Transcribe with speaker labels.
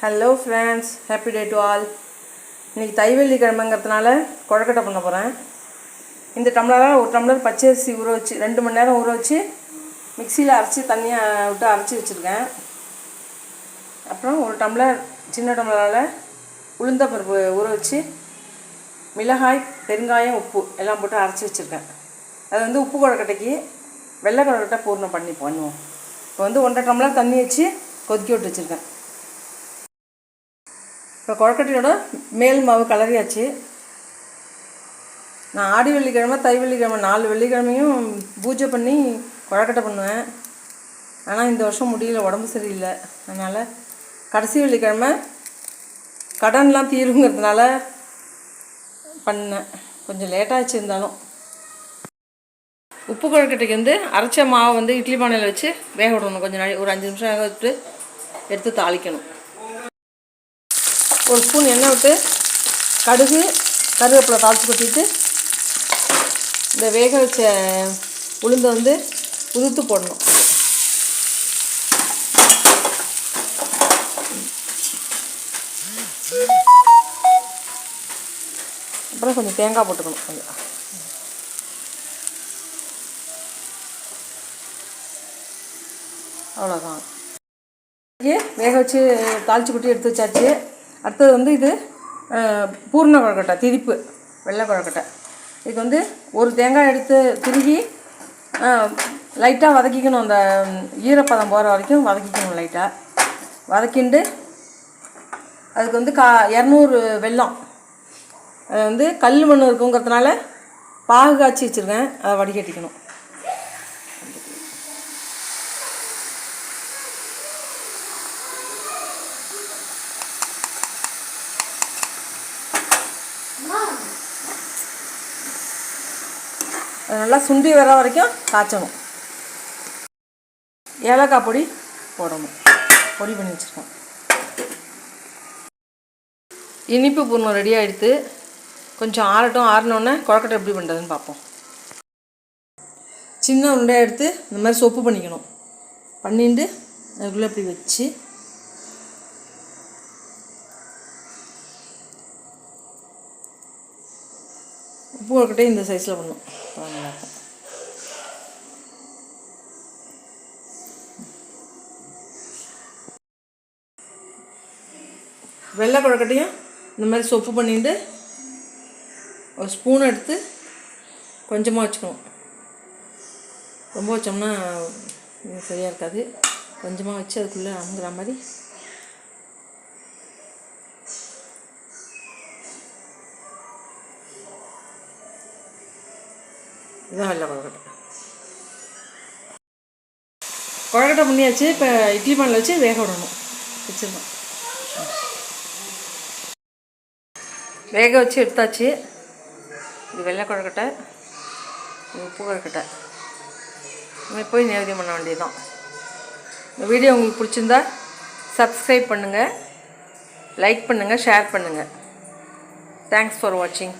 Speaker 1: Hello friends, happy day to all. இன்றைக்கி தைவெள்ளிக்கிழமைங்கிறதுனால கொழக்கட்டை பண்ண போகிறேன். இந்த டம்ளரால் ஒரு டம்ளர் பச்சரிசி ஊற வச்சு 2 மணி நேரம் ஊற வச்சு மிக்சியில் அரைச்சி தண்ணியாக விட்டு அரைச்சி வச்சுருக்கேன். அப்புறம் ஒரு டம்ளர் சின்ன டம்ளரால் உளுந்தப்பருப்பு ஊற வச்சு மிளகாய், பெருங்காயம், உப்பு எல்லாம் போட்டு அரைச்சி வச்சுருக்கேன். அது வந்து உப்பு கொழக்கட்டைக்கு வெள்ளை கொழக்கட்டை பூர்ணம் பண்ணுவோம். இப்போ வந்து 1.5 டம்ளர் தண்ணி வச்சு கொதிக்க விட்டு வச்சுருக்கேன். இப்போ கொழக்கட்டையோட மேல் மாவு கலரியாச்சு. நான் ஆடி வெள்ளிக்கிழமை, தை வெள்ளிக்கிழமை 4 வெள்ளிக்கிழமையும் பூஜை பண்ணி கொழக்கட்டை பண்ணுவேன். ஆனால் இந்த வருஷம் முடியல, உடம்பு சரியில்லை. அதனால் கடைசி வெள்ளிக்கிழமை கடன்லாம் தீருங்கிறதுனால பண்ணேன். கொஞ்சம் லேட்டாகிச்சு. இருந்தாலும் உப்பு கொழக்கட்டைக்கு வந்து அரைச்ச மாவை வந்து இட்லி பானையில் வச்சு வேக விடணும். கொஞ்சம் நாள் ஒரு 5 நிமிஷம் வேக விட்டு எடுத்து தாளிக்கணும். ஒரு ஸ்பூன் எண்ணெய் விட்டு கடுகு, கருவேப்பிலை தாளித்து கொட்டிட்டு இந்த வேக வச்ச உளுந்தை வந்து உதுத்து போடணும். அப்புறம் கொஞ்சம் தேங்காய் போட்டுக்கணும். கொஞ்சம் அவ்வளோதான். வேக வச்சு தாளித்து கொட்டி எடுத்து வச்சாச்சு. அடுத்தது வந்து இது பூர்ண கொழக்கட்டை, திரிப்பு வெள்ளை கொழக்கட்டை. இதுக்கு வந்து ஒரு தேங்காய் எடுத்து திருகி லைட்டாக வதக்கிக்கணும். அந்த ஈரப்பதம் போகிற வரைக்கும் வதக்கிக்கணும். லைட்டாக வதக்கிண்டு அதுக்கு வந்து 200 வெல்லம். அது வந்து கல் மண் இருக்குங்கிறதுனால பாகு காய்ச்சி வச்சுருக்கேன். அதை வடிகட்டிக்கணும். அது நல்லா சுண்டி வர வரைக்கும் காய்ச்சணும். ஏலக்காய் பொடி போடணும். பொடி பண்ணி வச்சுருக்கோம். இனிப்பு பூர்ணம் ரெடி ஆகிடுது. கொஞ்சம் ஆறட்டும். ஆறினோடனே கொழக்கட்டை எப்படி பண்ணுறதுன்னு பார்ப்போம். சின்ன உருண்டையாக எடுத்து இந்த மாதிரி சொப்பு பண்ணிக்கணும். பண்ணிட்டு அதுக்குள்ளே இப்படி வச்சு உப்பு கொழக்கட்டையும் இந்த சைஸில் பண்ணணும். நல்லாயிருக்கும். வெள்ளை கொழக்கட்டையும் இந்த மாதிரி சொப்பு பண்ணிட்டு ஒரு ஸ்பூன் எடுத்து கொஞ்சமாக வச்சுக்கணும். ரொம்ப வச்சோம்னா சரியாக இருக்காது. கொஞ்சமாக வச்சு அதுக்குள்ளே அமுங்குற மாதிரி இதுதான் வெள்ளை கொழக்கட்டை. கொழக்கட்டை பண்ணியாச்சு. இப்போ இட்லி பானையில் வச்சு வேக விடணும். வச்சுருந்தோம். வேக வச்சு எடுத்தாச்சு. இது வெள்ளை கொழக்கட்டை, இது உப்பு கொழக்கட்டை. நம்ம போய் நைவேத்தியம் பண்ண வேண்டியதுதான். இந்த வீடியோ உங்களுக்கு பிடிச்சிருந்தா சப்ஸ்கிரைப் பண்ணுங்கள், லைக் பண்ணுங்கள், ஷேர் பண்ணுங்கள். தேங்க்ஸ் ஃபார் வாட்சிங்.